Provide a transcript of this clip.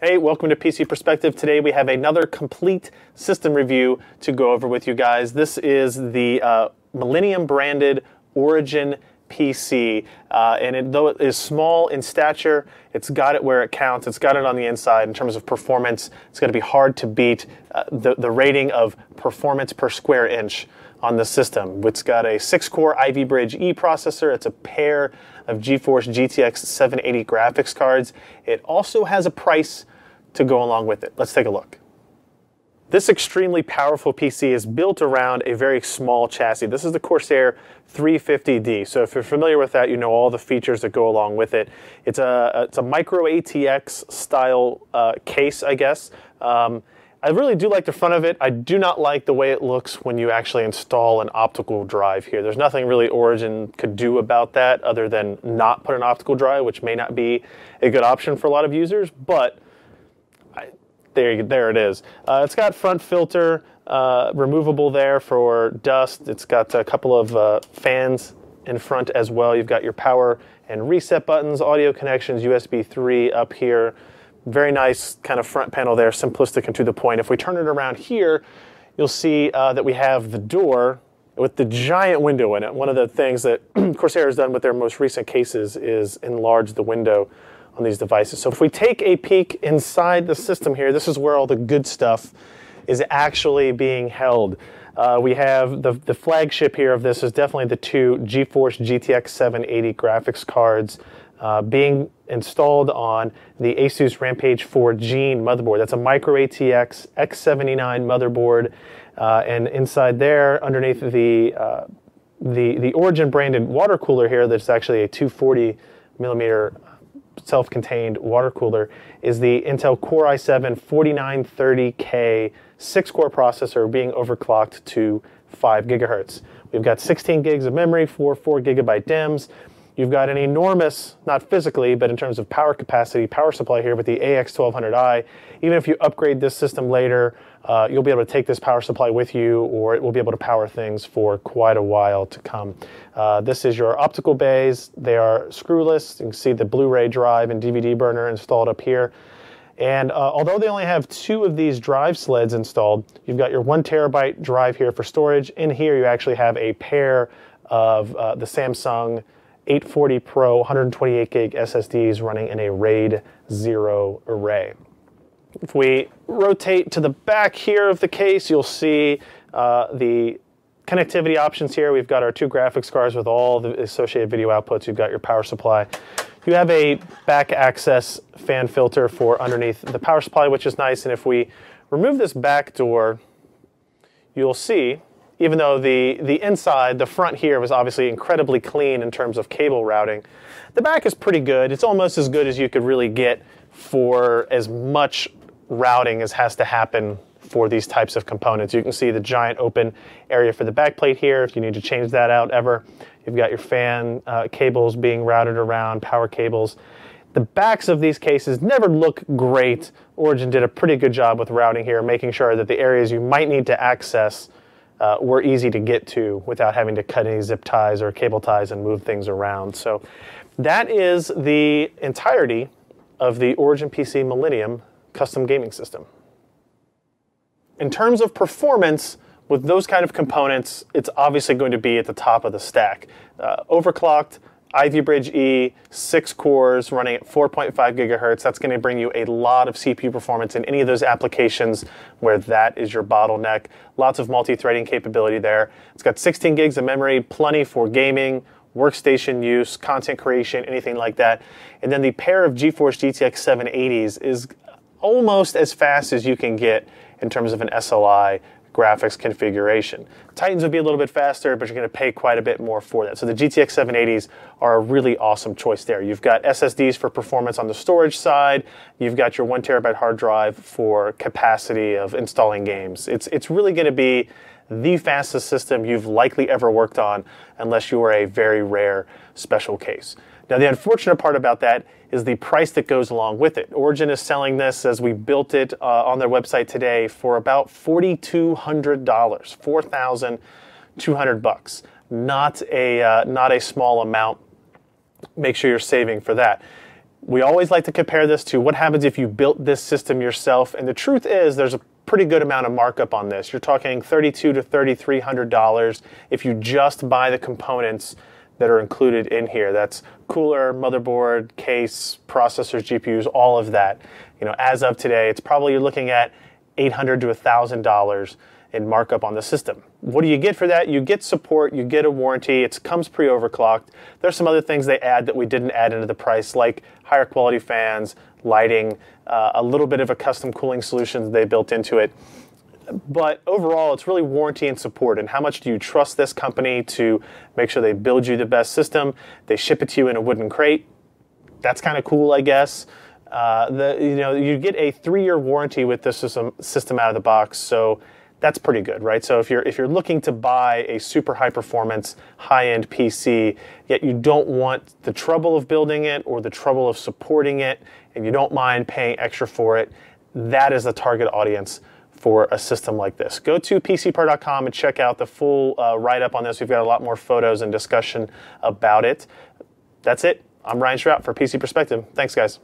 Hey, welcome to PC Perspective. Today we have another complete system review to go over with you guys. This is the Millennium branded Origin PC, and though it is small in stature, it's got it where it counts. It's got it on the inside in terms of performance. It's going to be hard to beat the rating of performance per square inch on the system. It's got a 6-core Ivy Bridge E processor. It's a pair of GeForce GTX 780 graphics cards. It also has a price to go along with it. Let's take a look. This extremely powerful PC is built around a very small chassis. This is the Corsair 350D. So if you're familiar with that, you know all the features that go along with it. It's a micro ATX style case, I guess. I really do like the front of it. I do not like the way it looks when you actually install an optical drive here. There's nothing really Origin could do about that other than not put an optical drive, which may not be a good option for a lot of users, but there it is. It's got front filter, removable there for dust. It's got a couple of fans in front as well. You've got your power and reset buttons, audio connections, USB 3 up here. Very nice kind of front panel there, simplistic and to the point. If we turn it around here, you'll see that we have the door with the giant window in it. One of the things that Corsair has done with their most recent cases is enlarge the window on these devices. So if we take a peek inside the system here, this is where all the good stuff is actually being held. We have the flagship here of this is definitely the two GeForce GTX 780 graphics cards being installed on the ASUS Rampage IV Gene motherboard. That's a micro ATX X79 motherboard, and inside there, underneath the Origin branded water cooler here, that's actually a 240 millimeter self-contained water cooler, is the Intel Core i7-4930K 6-core processor being overclocked to 5 gigahertz. We've got 16 gigs of memory for 4 gigabyte DIMMs. You've got an enormous, not physically, but in terms of power capacity, power supply here with the AX1200i. Even if you upgrade this system later, you'll be able to take this power supply with you, or it will be able to power things for quite a while to come. This is your optical bays. They are screwless. You can see the Blu-ray drive and DVD burner installed up here. And although they only have 2 of these drive sleds installed, you've got your 1 terabyte drive here for storage. In here, you actually have a pair of the Samsung 840 Pro 128 gig SSDs running in a RAID 0 array. If we rotate to the back here of the case, you'll see the connectivity options here. We've got our 2 graphics cards with all the associated video outputs. You've got your power supply. You have a back access fan filter for underneath the power supply, which is nice. And if we remove this back door, you'll see, even though the inside, the front here was obviously incredibly clean in terms of cable routing, the back is pretty good. It's almost as good as you could really get for as much routing as has to happen for these types of components. You can see the giant open area for the back plate here if you need to change that out ever. You've got your fan cables being routed around, power cables. The backs of these cases never look great. Origin did a pretty good job with routing here, making sure that the areas you might need to access were easy to get to without having to cut any zip ties or cable ties and move things around. So that is the entirety of the Origin PC Millennium custom gaming system. In terms of performance, with those kind of components, it's obviously going to be at the top of the stack. Overclocked, Ivy Bridge E, 6 cores running at 4.5 gigahertz. That's going to bring you a lot of CPU performance in any of those applications where that is your bottleneck. Lots of multi-threading capability there. It's got 16 gigs of memory, plenty for gaming, workstation use, content creation, anything like that. And then the pair of GeForce GTX 780s is almost as fast as you can get in terms of an SLI graphics configuration. Titans would be a little bit faster, but you're going to pay quite a bit more for that. So the GTX 780s are a really awesome choice there. You've got SSDs for performance on the storage side. You've got your 1 terabyte hard drive for capacity of installing games. It's really going to be the fastest system you've likely ever worked on, unless you are a very rare special case. Now, the unfortunate part about that is the price that goes along with it. Origin is selling this, as we built it on their website today, for about $4,200, $4,200. Not a small amount. Make sure you're saving for that. We always like to compare this to what happens if you built this system yourself, and the truth is there's a pretty good amount of markup on this. You're talking $3,200 to $3,300 if you just buy the components that are included in here. That's cooler, motherboard, case, processors, GPUs, all of that. You know, as of today, it's probably you're looking at $800 to $1,000 in markup on the system. What do you get for that? You get support, you get a warranty, it comes pre-overclocked. There's some other things they add that we didn't add into the price, like higher quality fans, lighting, a little bit of a custom cooling solution they built into it. But overall, it's really warranty and support. And how much do you trust this company to make sure they build you the best system? They ship it to you in a wooden crate. That's kind of cool, I guess. You get a 3-year warranty with this system out of the box, so that's pretty good, right? So if you're looking to buy a super high performance, high-end PC, yet you don't want the trouble of building it or the trouble of supporting it, and you don't mind paying extra for it, that is the target audience for a system like this. Go to PCPer.com and check out the full write-up on this. We've got a lot more photos and discussion about it. That's it. I'm Ryan Schrout for PC Perspective. Thanks, guys.